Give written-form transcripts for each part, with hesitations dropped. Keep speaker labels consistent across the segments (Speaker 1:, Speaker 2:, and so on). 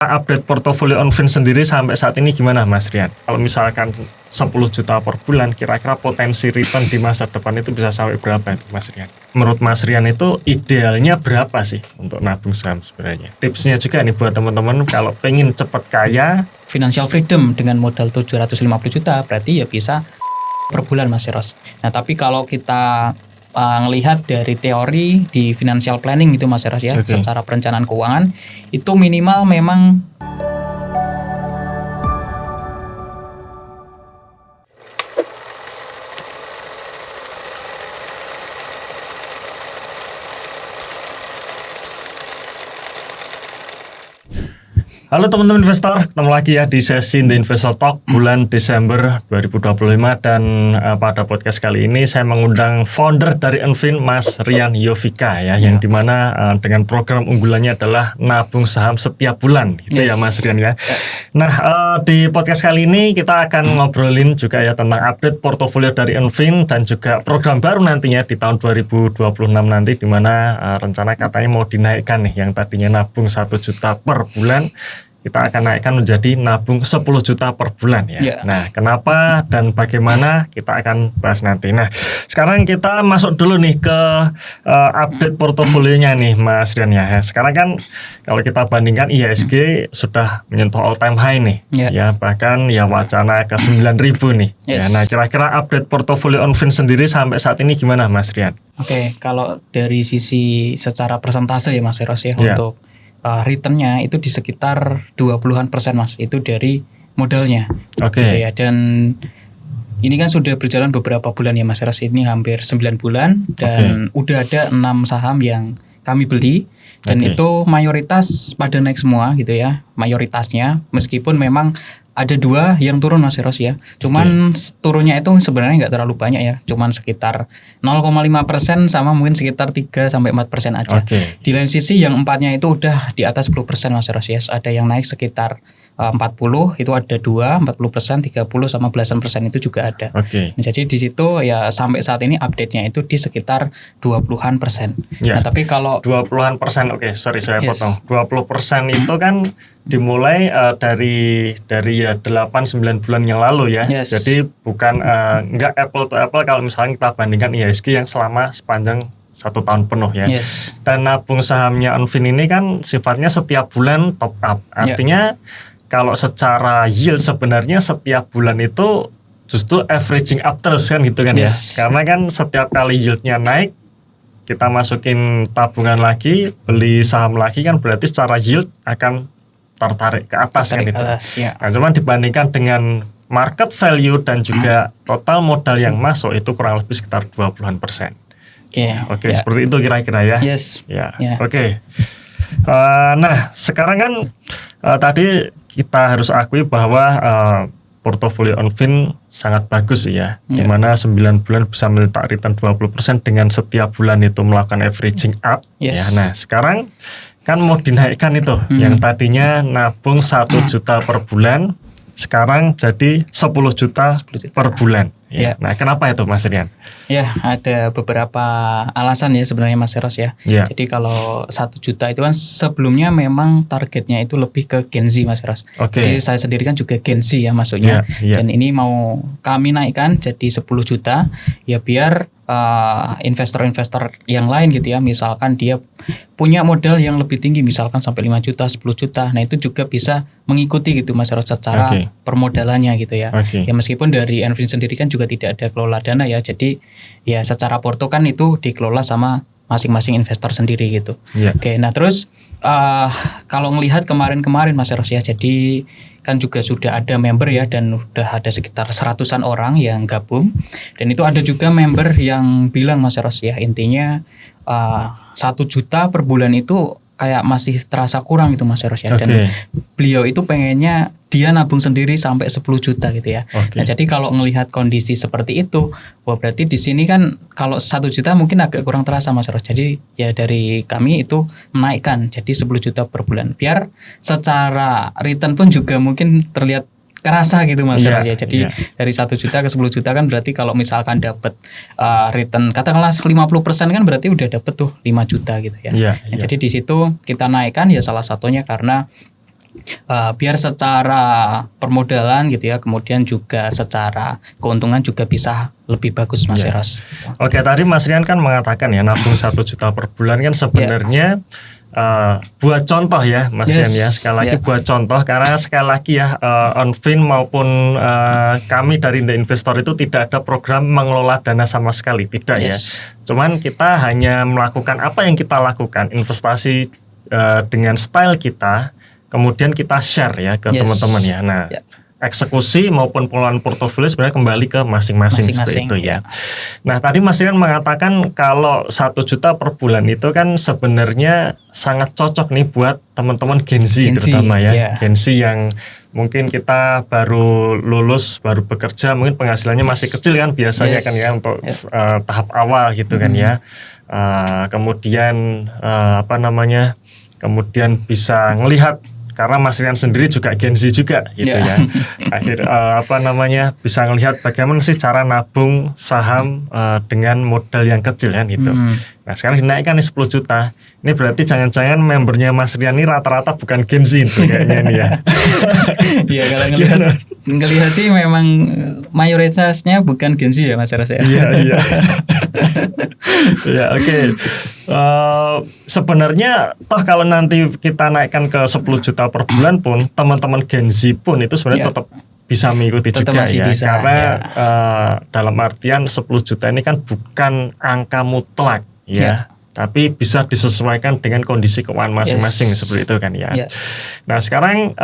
Speaker 1: Update portofolio Onfin sendiri sampai saat ini gimana Mas Rian? Kalau misalkan 10 juta per bulan, kira-kira potensi return di masa depan itu bisa sampai berapa itu Mas Rian? Menurut Mas Rian itu idealnya berapa sih untuk nabung saham sebenarnya? Tipsnya juga nih buat teman-teman kalau pengen cepat kaya.
Speaker 2: Financial freedom dengan modal 750 juta berarti ya bisa per bulan Mas Eros. Nah tapi kalau kita ngelihat dari teori di financial planning gitu Mas Eros ya, secara perencanaan keuangan itu minimal memang
Speaker 1: Halo teman-teman investor, ketemu lagi ya di sesi The Investor Talk bulan Desember 2025 dan pada podcast kali ini saya mengundang founder dari Onfin Mas Rian Yovika ya, yang dimana dengan program unggulannya adalah nabung saham setiap bulan gitu ya Mas Rian ya. Nah di podcast kali ini kita akan ngobrolin juga ya tentang update portofolio dari Onfin dan juga program baru nantinya di tahun 2026 nanti, dimana rencana katanya mau dinaikkan nih, yang tadinya nabung 1 juta per bulan kita akan naikkan menjadi nabung 10 juta per bulan ya. Nah, kenapa dan bagaimana kita akan bahas nanti. Nah, sekarang kita masuk dulu nih ke update portofolionya nih Mas Rian ya. Sekarang kan kalau kita bandingkan IHSG sudah menyentuh all time high nih. Ya, bahkan ya wacana ke 9.000 nih. Ya, nah, kira-kira update portofolio Onfin sendiri sampai saat ini gimana Mas Rian?
Speaker 2: Oke, kalau dari sisi secara persentase ya Mas Eros ya, untuk returnnya itu di sekitar 20% Mas, itu dari modalnya. Gitu ya. Dan ini kan sudah berjalan beberapa bulan ya Mas Eros, ini hampir 9 bulan dan udah ada 6 saham yang kami beli dan itu mayoritas pada naik semua gitu ya, mayoritasnya, meskipun memang ada 2 yang turun Mas Eros ya. Cuman turunnya itu sebenarnya nggak terlalu banyak ya. Cuman sekitar 0,5% sama mungkin sekitar 3-4% aja. Di lain sisi yang 4-nya itu udah di atas 10% Mas Eros ya. Ada yang naik sekitar 40, itu ada 2, 40%, 30 sama belasan persen itu juga ada. Nah, jadi di situ ya sampai saat ini update-nya itu di sekitar 20%. Nah, tapi kalau
Speaker 1: 20%, sorry saya potong. 20% itu kan dimulai dari ya 8-9 bulan yang lalu ya. Jadi bukan nggak apple to apple kalau misalnya kita bandingkan IHSG yang selama sepanjang 1 tahun penuh ya. Dan nabung sahamnya Onfin ini kan sifatnya setiap bulan top up. Artinya kalau secara yield sebenarnya setiap bulan itu justru averaging up terus kan gitu kan ya. Karena kan setiap kali yieldnya naik, kita masukin tabungan lagi, beli saham lagi, kan berarti secara yield akan tertarik ke atas kan itu. Nah, cuman dibandingkan dengan market value dan juga total modal yang masuk itu kurang lebih sekitar 20%. Seperti itu kira-kira ya. Nah, sekarang kan tadi kita harus akui bahwa portofolio Onfin sangat bagus ya, dimana 9 bulan bisa mencetak return 20% dengan setiap bulan itu melakukan averaging up. Ya, nah sekarang kan mau dinaikkan itu, yang tadinya nabung 1 juta per bulan, sekarang jadi 10 juta per bulan. Nah, kenapa itu Mas Rian?
Speaker 2: Ya, ada beberapa alasan ya sebenarnya Mas Eros ya. Jadi kalau 1 juta itu kan sebelumnya memang targetnya itu lebih ke Gen Z Mas Eros. Jadi saya sendiri kan juga Gen Z ya maksudnya. Dan ini mau kami naikkan jadi 10 juta ya biar investor-investor yang lain gitu ya, misalkan dia punya modal yang lebih tinggi, misalkan sampai 5 juta, 10 juta. Nah, itu juga bisa mengikuti gitu Mas Eros secara permodalannya gitu ya. Ya meskipun dari Onfin sendiri kan juga tidak ada kelola dana ya. Jadi ya secara porto kan itu dikelola sama masing-masing investor sendiri gitu. Nah terus kalau ngelihat kemarin-kemarin Mas Eros ya, jadi kan juga sudah ada member ya, dan udah ada sekitar 100-an orang yang gabung, dan itu ada juga member yang bilang Mas Eros ya, intinya 1 juta per bulan itu kayak masih terasa kurang gitu Mas Eros ya. Dan beliau itu pengennya dia nabung sendiri sampai 10 juta gitu ya. Nah, jadi kalau ngelihat kondisi seperti itu, wah berarti di sini kan kalau 1 juta mungkin agak kurang terasa Mas Eros. Jadi ya dari kami itu menaikkan jadi 10 juta per bulan. Biar secara return pun juga mungkin terlihat kerasa gitu Mas Eros ya. Jadi dari 1 juta ke 10 juta kan berarti kalau misalkan dapat return katakanlah 50% kan berarti udah dapat tuh 5 juta gitu ya. Jadi di situ kita naikkan ya salah satunya karena biar secara permodalan gitu ya, kemudian juga secara keuntungan juga bisa lebih bagus Mas Eros.
Speaker 1: Oke, tadi Mas Rian kan mengatakan ya nabung 1 juta per bulan kan sebenarnya buat contoh ya Mas Rian ya, sekali lagi buat contoh, karena sekali lagi ya Onfin maupun kami dari The Investor itu tidak ada program mengelola dana sama sekali, tidak ya. Cuman kita hanya melakukan apa yang kita lakukan, investasi dengan style kita, kemudian kita share ya ke teman-teman ya. Nah, eksekusi maupun pengelolaan portofolio sebenarnya kembali ke masing-masing seperti itu ya. Nah, tadi Mas Rian mengatakan kalau 1 juta per bulan itu kan sebenarnya sangat cocok nih buat teman-teman Gen Z terutama ya. Gen Z yang mungkin kita baru lulus, baru bekerja, mungkin penghasilannya masih kecil kan biasanya kan ya untuk tahap awal gitu kan ya. Kemudian kemudian bisa ngelihat, karena Mas Rian sendiri juga Gen Z juga gitu ya. Bisa ngelihat bagaimana sih cara nabung saham dengan modal yang kecil kan gitu. Nah, sekarang dinaikkan nih 10 juta. Ini berarti jangan-jangan membernya Mas Rian ini rata-rata bukan Gen Z itu kayaknya nih ya.
Speaker 2: Iya, kalau ngelihat sih memang mayoritasnya bukan Gen Z ya Mas Eros ya.
Speaker 1: Iya. Ya, oke. Sebenarnya toh kalau nanti kita naikkan ke 10 juta per bulan pun, teman-teman Gen Z pun itu sebenarnya tetap bisa mengikuti juga ya. Karena dalam artian 10 juta ini kan bukan angka mutlak ya. Tapi bisa disesuaikan dengan kondisi keuangan masing-masing seperti itu kan ya. Nah, sekarang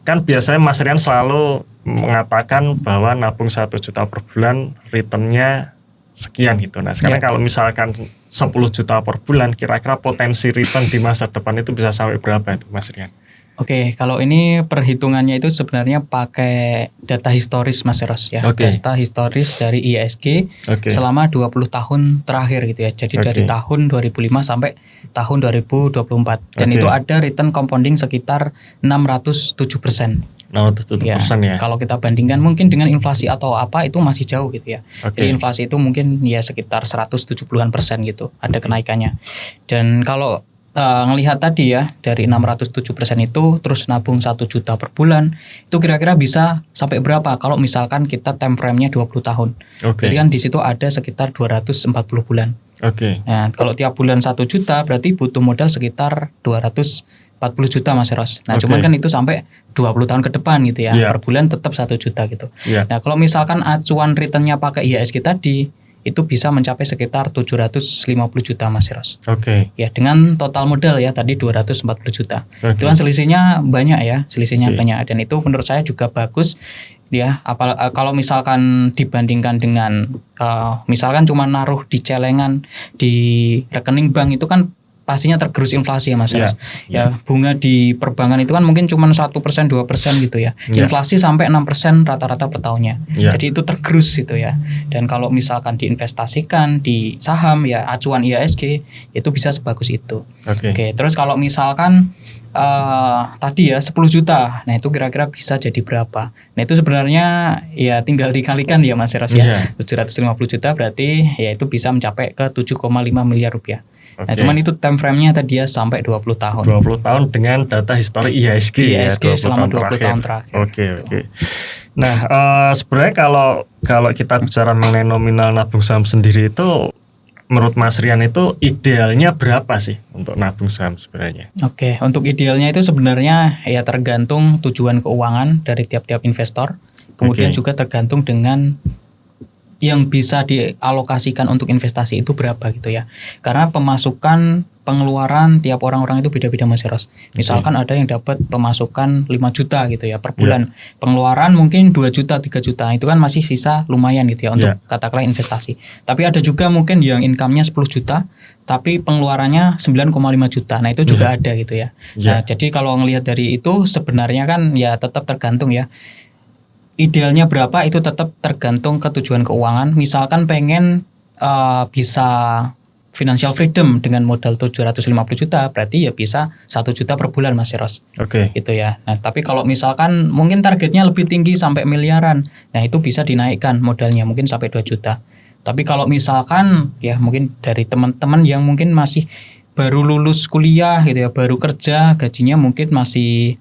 Speaker 1: kan biasanya Mas Rian selalu mengatakan bahwa nabung 1 juta per bulan returnnya sekian gitu. Nah, sekarang kalau misalkan 10 juta per bulan, kira-kira potensi return di masa depan itu bisa sampai berapa itu Mas Rian?
Speaker 2: Oke, kalau ini perhitungannya itu sebenarnya pakai data historis Mas Eros ya. Data historis dari IISG selama 20 tahun terakhir gitu ya. Jadi dari tahun 2005 sampai tahun 2024. Dan itu ada return compounding sekitar 607%.
Speaker 1: 607% ya.
Speaker 2: Kalau kita bandingkan mungkin dengan inflasi atau apa itu masih jauh gitu ya. Jadi inflasi itu mungkin ya sekitar 170-an% gitu ada kenaikannya. Dan kalau ngelihat tadi ya dari 607% itu terus nabung 1 juta per bulan itu kira-kira bisa sampai berapa kalau misalkan kita time frame-nya 20 tahun. Jadi kan di situ ada sekitar 240 bulan. Nah, kalau tiap bulan 1 juta berarti butuh modal sekitar 240 juta Mas Eros. Nah, cuman kan itu sampai 20 tahun ke depan gitu ya. Per bulan tetap 1 juta gitu. Nah, kalau misalkan acuan return-nya pakai IHSG tadi itu bisa mencapai sekitar 750 juta Mas Eros. Ya, dengan total modal ya tadi 240 juta. Itu kan selisihnya banyak ya, banyak, dan itu menurut saya juga bagus ya. Kalau misalkan dibandingkan dengan misalkan cuma naruh di celengan di rekening bank itu kan pastinya tergerus inflasi ya Mas Eros. Ya, bunga di perbankan itu kan mungkin cuma 1%, 2% gitu ya. Inflasi sampai 6% rata-rata per tahunnya. Jadi itu tergerus gitu ya. Dan kalau misalkan diinvestasikan di saham ya acuan IHSG itu bisa sebagus itu. Terus kalau misalkan tadi ya 10 juta. Nah, itu kira-kira bisa jadi berapa? Nah, itu sebenarnya ya tinggal dikalikan ya Mas Eros ya. 750 juta berarti ya itu bisa mencapai ke 7,5 miliar rupiah. Nah, cuman itu time frame-nya tadi ya sampai 20 tahun.
Speaker 1: 20 tahun dengan data histori IHSG ya, 20
Speaker 2: selama 20 tahun terakhir.
Speaker 1: Nah, sebenarnya kalau kita bicara mengenai nominal nabung saham sendiri itu menurut Mas Rian itu idealnya berapa sih untuk nabung saham sebenarnya?
Speaker 2: Untuk idealnya itu sebenarnya ya tergantung tujuan keuangan dari tiap-tiap investor. Kemudian juga tergantung dengan yang bisa dialokasikan untuk investasi itu berapa gitu ya. Karena pemasukan pengeluaran tiap orang-orang itu beda-beda Mas Eros. Misalkan ada yang dapat pemasukan 5 juta gitu ya per bulan. Pengeluaran mungkin 2 juta, 3 juta. Itu kan masih sisa lumayan gitu ya untuk katakanlah investasi. Tapi ada juga mungkin yang income-nya 10 juta tapi pengeluarannya 9,5 juta. Nah, itu juga ada gitu ya. Nah, jadi kalau ngelihat dari itu sebenarnya kan ya tetap tergantung ya. Idealnya berapa itu tetap tergantung ke tujuan keuangan. Misalkan pengen bisa financial freedom dengan modal 750 juta, berarti ya bisa 1 juta per bulan Mas Eros. Gitu ya. Nah, tapi kalau misalkan mungkin targetnya lebih tinggi sampai miliaran, nah itu bisa dinaikkan modalnya mungkin sampai 2 juta. Tapi kalau misalkan ya mungkin dari teman-teman yang mungkin masih baru lulus kuliah gitu ya, baru kerja, gajinya mungkin masih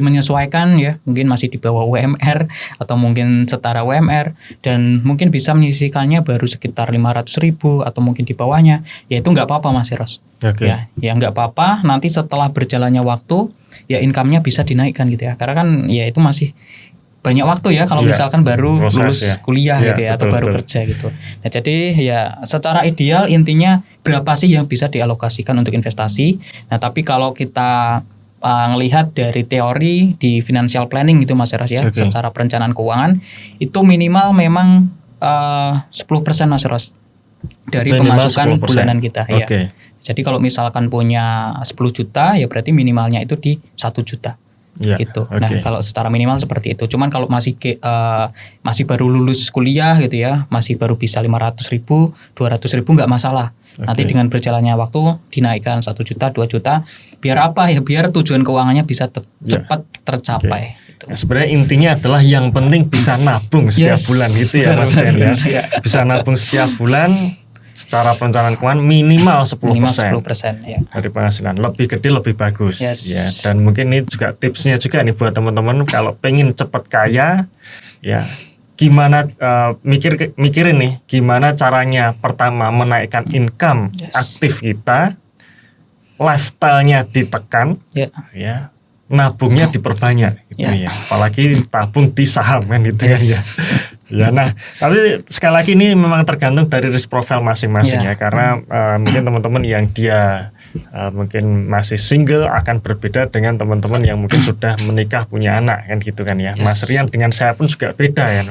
Speaker 2: menyesuaikan ya, mungkin masih di bawah UMR atau mungkin setara UMR, dan mungkin bisa menyisihkannya baru sekitar 500.000 atau mungkin di bawahnya, ya itu nggak apa-apa Mas Eros. Ya nggak apa-apa, nanti setelah berjalannya waktu ya income-nya bisa dinaikkan gitu ya, karena kan ya itu masih banyak waktu ya kalau misalkan baru lulus kuliah gitu ya, atau baru kerja gitu. Nah, jadi ya secara ideal intinya berapa sih yang bisa dialokasikan untuk investasi. Nah, tapi kalau kita ngelihat dari teori di financial planning gitu Mas Eros ya, secara perencanaan keuangan itu minimal memang 10% Mas Eros dari minimal pemasukan 10%. Bulanan kita ya. Jadi kalau misalkan punya 10 juta ya berarti minimalnya itu di 1 juta. Gitu. Nah, kalau secara minimal seperti itu. Cuman kalau masih baru lulus kuliah gitu ya, masih baru bisa 500.000, 200.000 nggak masalah. Nanti dengan berjalannya waktu dinaikkan 1 juta, 2 juta. Biar apa ya? Biar tujuan keuangannya bisa cepat tercapai. Gitu.
Speaker 1: Nah, sebenarnya intinya adalah yang penting bisa nabung setiap bulan gitu ya Mas Rian ya. Bisa nabung setiap bulan. Secara perencanaan keuangan minimal 10%,
Speaker 2: ya.
Speaker 1: Dari penghasilan. Lebih gede lebih bagus ya. Dan mungkin ini juga tipsnya juga nih buat teman-teman kalau pengen cepat kaya ya, gimana mikirin nih gimana caranya pertama menaikkan income aktif kita, lifestyle-nya ditekan ya, nabungnya diperbanyak gitu ya. Apalagi tabung di saham kan gitu kan ya. Ya, nah, tapi sekali lagi ini memang tergantung dari risk profile masing-masing ya, karena mungkin teman-teman yang dia mungkin masih single akan berbeda dengan teman-teman yang mungkin sudah menikah punya anak kan gitu kan ya. Mas Rian dengan saya pun juga beda ya.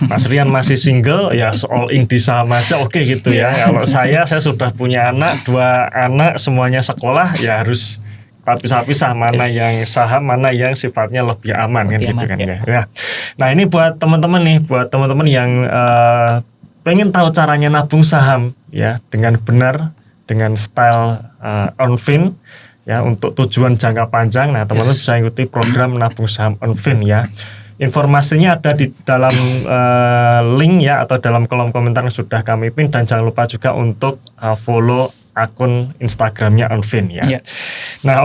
Speaker 1: Mas Rian masih single ya, all in di saham aja oke gitu ya. Kalau saya sudah punya anak, 2 anak semuanya sekolah ya harus pisah-pisah mana yang saham, mana yang sifatnya lebih aman kan gitu kan ya. Nah, ini buat teman-teman nih, buat teman-teman yang pengen tahu caranya nabung saham ya dengan benar, dengan style OnFin ya untuk tujuan jangka panjang. Nah, teman-teman bisa ikuti program nabung saham OnFin ya. Informasinya ada di dalam link ya, atau dalam kolom komentar yang sudah kami pin, dan jangan lupa juga untuk follow akun Instagramnya OnFin ya. Nah,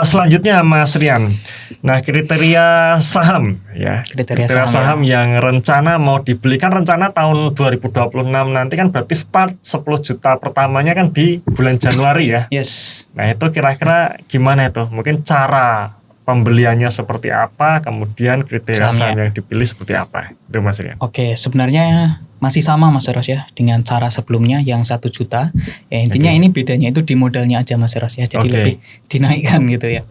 Speaker 1: selanjutnya Mas Rian. Nah, kriteria saham ya. Kriteria saham yang rencana mau dibelikan, rencana tahun 2026 nanti kan berarti start 10 juta pertamanya kan di bulan Januari ya. Nah, itu kira-kira gimana itu? Mungkin cara pembeliannya seperti apa, kemudian kriteria saham yang dipilih seperti apa, itu Mas Rian.
Speaker 2: Sebenarnya masih sama Mas Eros ya, dengan cara sebelumnya yang 1 juta. Ya intinya ini bedanya itu di modalnya aja Mas Eros ya, jadi lebih dinaikkan gitu ya.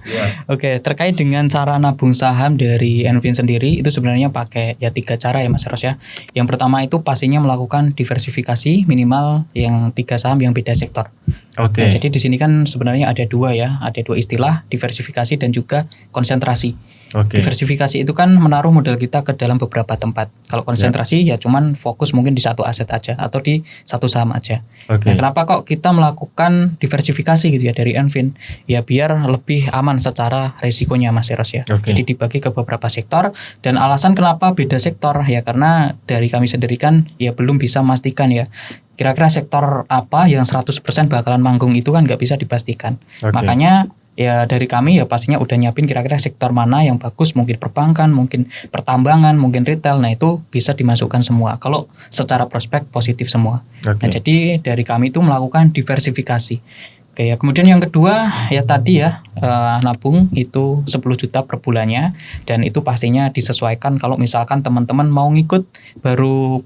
Speaker 2: Terkait dengan cara nabung saham dari OnFin sendiri itu sebenarnya pakai 3 cara ya Mas Eros ya. Yang pertama itu pastinya melakukan diversifikasi minimal yang 3 saham yang beda sektor. Nah, jadi di sini kan sebenarnya ada 2 ya, ada 2 istilah, diversifikasi dan juga konsentrasi. Diversifikasi itu kan menaruh modal kita ke dalam beberapa tempat. Kalau konsentrasi ya cuman fokus mungkin di satu aset aja atau di satu saham aja. Nah, kenapa kok kita melakukan diversifikasi gitu ya dari OnFin? Ya biar lebih aman secara resikonya Mas Eros ya. Jadi dibagi ke beberapa sektor, dan alasan kenapa beda sektor ya karena dari kami sendiri kan ya belum bisa memastikan ya kira-kira sektor apa yang 100% bakalan manggung, itu kan nggak bisa dipastikan. Makanya ya dari kami ya pastinya udah nyiapin kira-kira sektor mana yang bagus, mungkin perbankan, mungkin pertambangan, mungkin retail. Nah, itu bisa dimasukkan semua kalau secara prospek positif semua. Nah, jadi dari kami itu melakukan diversifikasi. Kemudian yang kedua ya tadi ya nabung itu 10 juta per bulannya, dan itu pastinya disesuaikan kalau misalkan teman-teman mau ngikut baru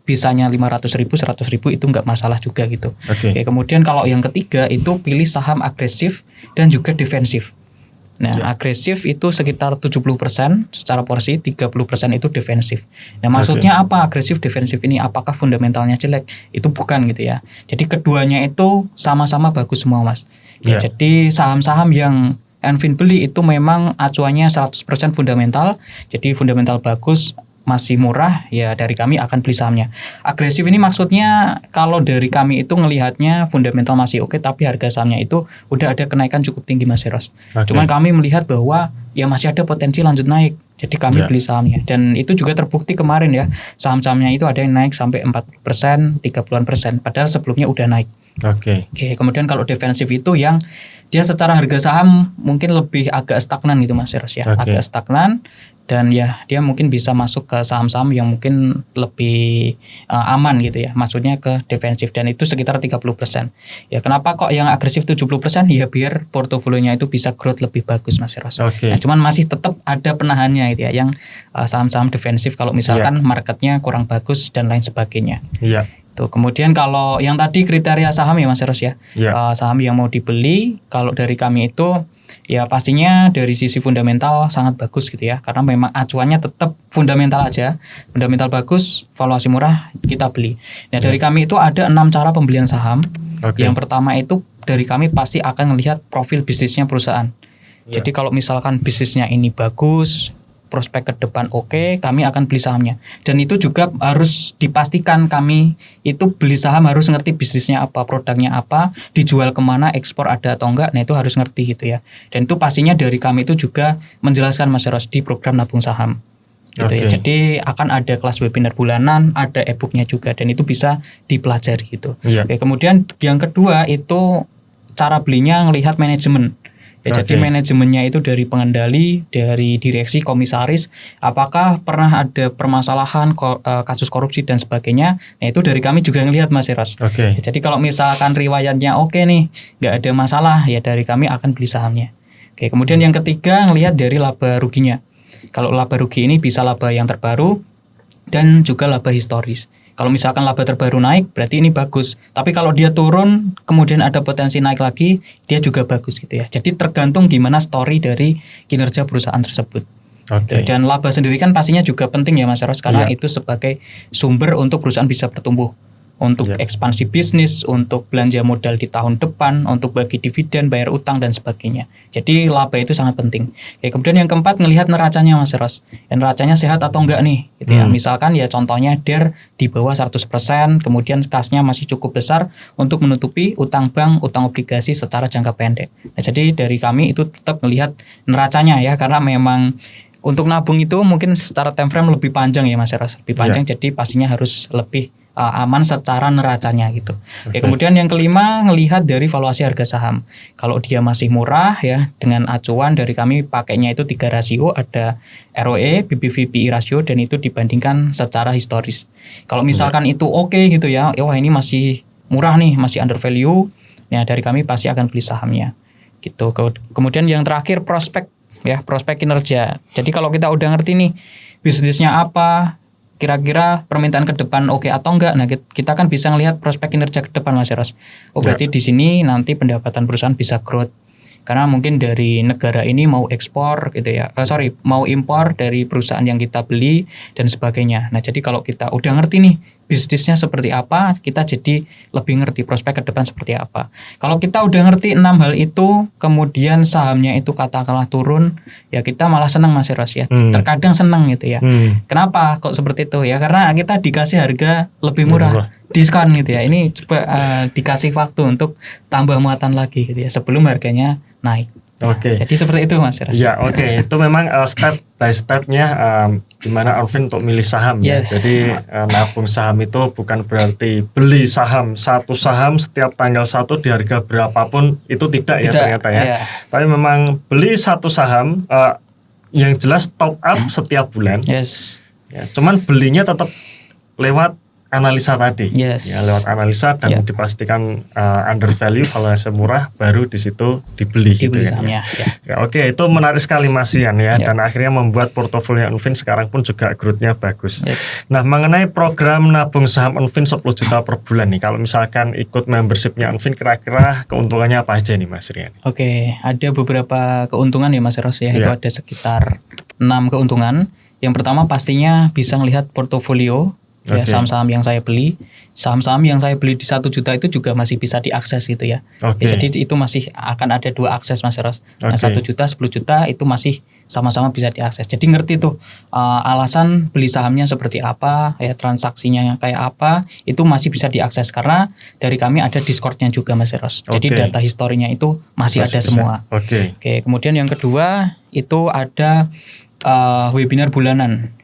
Speaker 2: bisanya 500.000, 100.000 itu nggak masalah juga gitu. Kemudian kalau yang ketiga itu pilih saham agresif dan juga defensif. Nah, agresif itu sekitar 70% secara porsi, 30% itu defensif. Nah, maksudnya apa agresif defensif ini? Apakah fundamentalnya jelek? Itu bukan gitu ya. Jadi keduanya itu sama-sama bagus semua Mas. Jadi saham-saham yang OnFin beli itu memang acuannya 100% fundamental. Jadi fundamental bagus, masih murah, ya dari kami akan beli sahamnya. Agresif ini maksudnya kalau dari kami itu ngelihatnya fundamental masih oke, tapi harga sahamnya itu udah ada kenaikan cukup tinggi Mas Eros. Cuman kami melihat bahwa ya masih ada potensi lanjut naik, jadi kami beli sahamnya. Dan itu juga terbukti kemarin ya, saham-sahamnya itu ada yang naik sampai 40%, 30%, padahal sebelumnya udah naik.
Speaker 1: Oke.
Speaker 2: Kemudian kalau defensif itu yang dia secara harga saham mungkin lebih agak stagnan gitu Mas Eros ya. Agak stagnan dan ya dia mungkin bisa masuk ke saham-saham yang mungkin lebih aman gitu ya. Maksudnya ke defensif dan itu sekitar 30%. Ya kenapa kok yang agresif 70%? Ya biar portofolionya itu bisa growth lebih bagus Mas Eros. Nah, cuman masih tetap ada penahannya gitu ya. Yang saham-saham defensif kalau misalkan marketnya kurang bagus dan lain sebagainya.
Speaker 1: Iya.
Speaker 2: Kemudian kalau yang tadi kriteria saham ya Mas Eros ya, saham yang mau dibeli kalau dari kami itu ya pastinya dari sisi fundamental sangat bagus gitu ya, karena memang acuannya tetap fundamental aja, fundamental bagus, valuasi murah kita beli. Nah dari kami itu ada 6 cara pembelian saham. Yang pertama itu dari kami pasti akan melihat profil bisnisnya perusahaan. Jadi kalau misalkan bisnisnya ini bagus, prospek ke depan oke, kami akan beli sahamnya. Dan itu juga harus dipastikan kami itu beli saham harus ngerti bisnisnya apa, produknya apa, dijual kemana, ekspor ada atau enggak. Nah itu harus ngerti gitu ya. Dan itu pastinya dari kami itu juga menjelaskan Mas Eros di program nabung saham. Gitu ya. Jadi akan ada kelas webinar bulanan, ada e-booknya juga dan itu bisa dipelajari gitu. Kemudian yang kedua itu cara belinya ngelihat manajemen. Jadi manajemennya itu dari pengendali, dari direksi, komisaris, apakah pernah ada permasalahan, kasus korupsi dan sebagainya. Nah itu dari kami juga ngelihat Mas Eros. Jadi kalau misalkan riwayatnya oke nih, nggak ada masalah, ya dari kami akan beli sahamnya. Kemudian yang ketiga ngelihat dari laba ruginya. Kalau laba rugi ini bisa laba yang terbaru dan juga laba historis. Kalau misalkan laba terbaru naik, berarti ini bagus. Tapi kalau dia turun, kemudian ada potensi naik lagi, dia juga bagus gitu ya. Jadi tergantung gimana story dari kinerja perusahaan tersebut. Dan laba sendiri kan pastinya juga penting ya Mas Eros, karena itu sebagai sumber untuk perusahaan bisa bertumbuh. Untuk ekspansi bisnis, untuk belanja modal di tahun depan, untuk bagi dividen, bayar utang dan sebagainya. Jadi laba itu sangat penting. Kemudian yang keempat ngelihat neracanya Mas Eros. Neracanya sehat atau enggak nih gitu ya. Misalkan ya contohnya DER di bawah 100%, kemudian kasnya masih cukup besar untuk menutupi utang bank, utang obligasi secara jangka pendek. Nah, jadi dari kami itu tetap melihat neracanya ya, karena memang untuk nabung itu mungkin secara time frame lebih panjang ya Mas Eros, lebih panjang jadi pastinya harus lebih aman secara neracanya gitu. Kemudian yang kelima ngelihat dari valuasi harga saham. Kalau dia masih murah ya, dengan acuan dari kami pakainya itu 3 rasio, ada ROE, BBV/PI rasio dan itu dibandingkan secara historis. Kalau misalkan itu oke gitu ya, wah ini masih murah nih, masih under value, ya dari kami pasti akan beli sahamnya. Gitu. Kemudian yang terakhir prospek ya, prospek kinerja. Jadi kalau kita udah ngerti nih bisnisnya apa, kira-kira permintaan ke depan oke atau enggak. Nah, kita kan bisa ngelihat prospek kinerja ke depan Mas Eros. Berarti di sini nanti pendapatan perusahaan bisa growth. Karena mungkin dari negara ini mau ekspor gitu ya. Mau impor dari perusahaan yang kita beli dan sebagainya. Nah, jadi kalau kita udah ngerti nih bisnisnya seperti apa, kita jadi lebih ngerti prospek ke depan seperti apa. Kalau kita udah ngerti 6 hal itu, kemudian sahamnya itu katakanlah turun, ya kita malah senang Mas Eros ya. Terkadang senang gitu ya. Kenapa kok seperti itu ya? Karena kita dikasih harga lebih murah. Diskon gitu ya. Ini coba dikasih waktu untuk tambah muatan lagi gitu ya, sebelum harganya naik. Jadi seperti itu Mas Eros.
Speaker 1: Ya itu memang step by stepnya gimana Alvin untuk milih saham ya. Jadi nabung saham itu bukan berarti beli satu saham setiap tanggal 1 di harga berapapun, itu tidak ya ternyata ya. Tapi memang beli satu saham yang jelas top up setiap bulan. Ya, cuman belinya tetap lewat analisa tadi, ya lewat analisa dan dipastikan under value, valuasi murah, baru di situ dibeli gitu ya. Itu menarik sekali Mas Ian ya, dan akhirnya membuat portofolio Unfin sekarang pun juga growth-nya bagus. Nah, mengenai program nabung saham Unfin 10 juta per bulan nih, kalau misalkan ikut membership-nya Unfin, kira-kira keuntungannya apa aja nih Mas Rian?
Speaker 2: Ada beberapa keuntungan ya Mas Eros ya. Itu ada sekitar 6 keuntungan. Yang pertama pastinya bisa melihat portofolio. Ya, saham-saham yang saya beli, saham-saham yang saya beli di 1 juta itu juga masih bisa diakses gitu ya. Jadi itu masih akan ada 2 akses Mas Eros. Nah, 1 juta, 10 juta itu masih sama-sama bisa diakses. Jadi ngerti tuh alasan beli sahamnya seperti apa, ya transaksinya kayak apa, itu masih bisa diakses karena dari kami ada Discord-nya juga Mas Eros. Jadi data historinya itu masih ada bisa semua. Kemudian yang kedua itu ada webinar bulanan.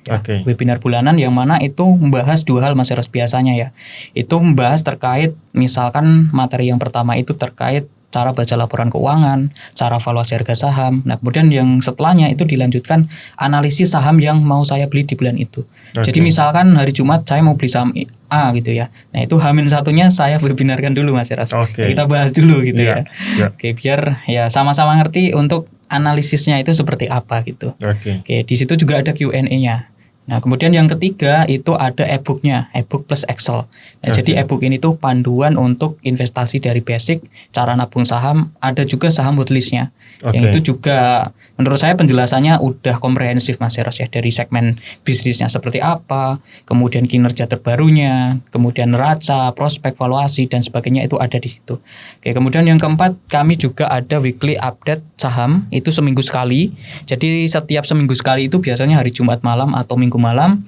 Speaker 2: Webinar bulanan yang mana itu membahas 2 hal Mas Eros biasanya ya. Itu membahas terkait misalkan materi yang pertama itu terkait cara baca laporan keuangan, cara valuasi harga saham. Nah, kemudian yang setelahnya itu dilanjutkan analisis saham yang mau saya beli di bulan itu. Jadi misalkan hari Jumat saya mau beli saham A gitu ya. Nah, itu H-1-nya saya webinarkan dulu Mas Eros. Kita bahas dulu gitu ya. Oke, biar ya sama-sama ngerti untuk analisisnya itu seperti apa gitu. Oke, di situ juga ada Q&A-nya. Nah, kemudian yang ketiga itu ada e-booknya, e-book plus Excel. Nah, jadi e-book ini tuh panduan untuk investasi dari basic, cara nabung saham, ada juga saham watchlist-nya. Yang itu juga menurut saya penjelasannya udah komprehensif Mas Eros ya, dari segmen bisnisnya seperti apa, kemudian kinerja terbarunya, kemudian neraca, prospek, valuasi dan sebagainya itu ada di situ. Oke, kemudian yang keempat kami juga ada weekly update saham, itu seminggu sekali. Jadi setiap seminggu sekali itu biasanya hari Jumat malam atau Minggu malam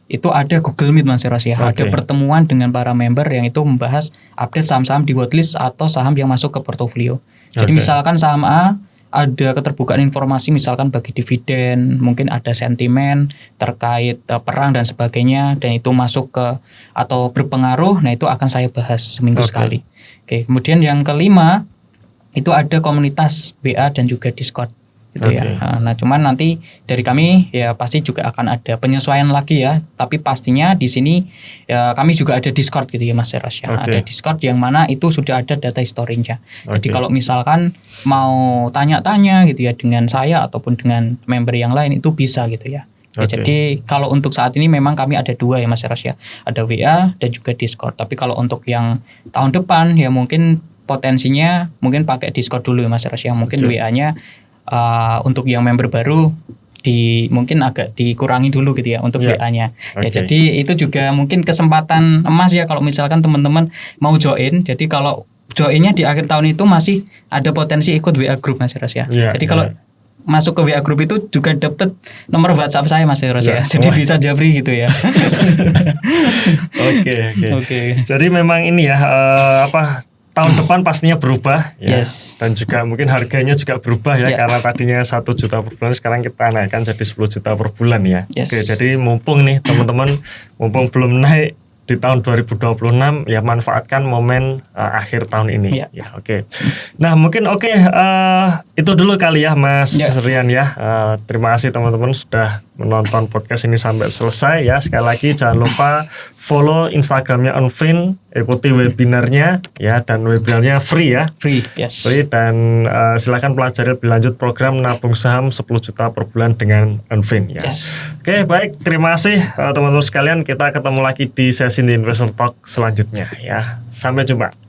Speaker 2: itu ada Google Meet Mas Eros ya. Ada pertemuan dengan para member yang itu membahas update saham-saham di watchlist atau saham yang masuk ke portofolio. Jadi misalkan saham A ada keterbukaan informasi misalkan bagi dividen, mungkin ada sentimen terkait perang dan sebagainya dan itu masuk ke atau berpengaruh, nah itu akan saya bahas seminggu sekali. Kemudian yang kelima itu ada komunitas BA dan juga Discord gitu ya. Nah, cuman nanti dari kami ya pasti juga akan ada penyesuaian lagi ya. Tapi pastinya di sini ya kami juga ada Discord gitu ya Mas Eros ya. Ada Discord yang mana itu sudah ada data historinya. Jadi kalau misalkan mau tanya-tanya gitu ya dengan saya ataupun dengan member yang lain itu bisa gitu ya. Jadi kalau untuk saat ini memang kami ada 2 ya Mas Eros ya. Ada WA dan juga Discord. Tapi kalau untuk yang tahun depan ya mungkin potensinya mungkin pakai Discord dulu ya Mas Eros ya. Mungkin WA-nya untuk yang member baru mungkin agak dikurangi dulu gitu ya untuk WA-nya. Ya, jadi itu juga mungkin kesempatan emas ya kalau misalkan teman-teman mau join. Jadi kalau joinnya di akhir tahun itu masih ada potensi ikut WA group Mas Eros ya. Jadi kalau masuk ke WA group itu juga dapat nomor WhatsApp saya Mas Eros ya. Jadi bisa japri gitu ya. Oke. Jadi memang ini ya tahun depan pastinya berubah ya. Dan juga mungkin harganya juga berubah ya, karena tadinya 1 juta per bulan sekarang kita naikkan jadi 10 juta per bulan ya. Oke, jadi mumpung nih teman-teman mumpung belum naik di tahun 2026 ya manfaatkan momen akhir tahun ini ya. Nah mungkin itu dulu kali ya Mas Rian ya. Terima kasih teman-teman sudah menonton podcast ini sampai selesai ya. Sekali lagi jangan lupa follow Instagramnya Onfin, ikuti webinarnya ya, dan webinarnya free ya. Free dan silakan pelajari lebih lanjut program nabung saham 10 juta per bulan dengan Onfin ya. Oke, baik, terima kasih teman-teman sekalian. Kita ketemu lagi di sesi The Investor Talk selanjutnya ya. Sampai jumpa.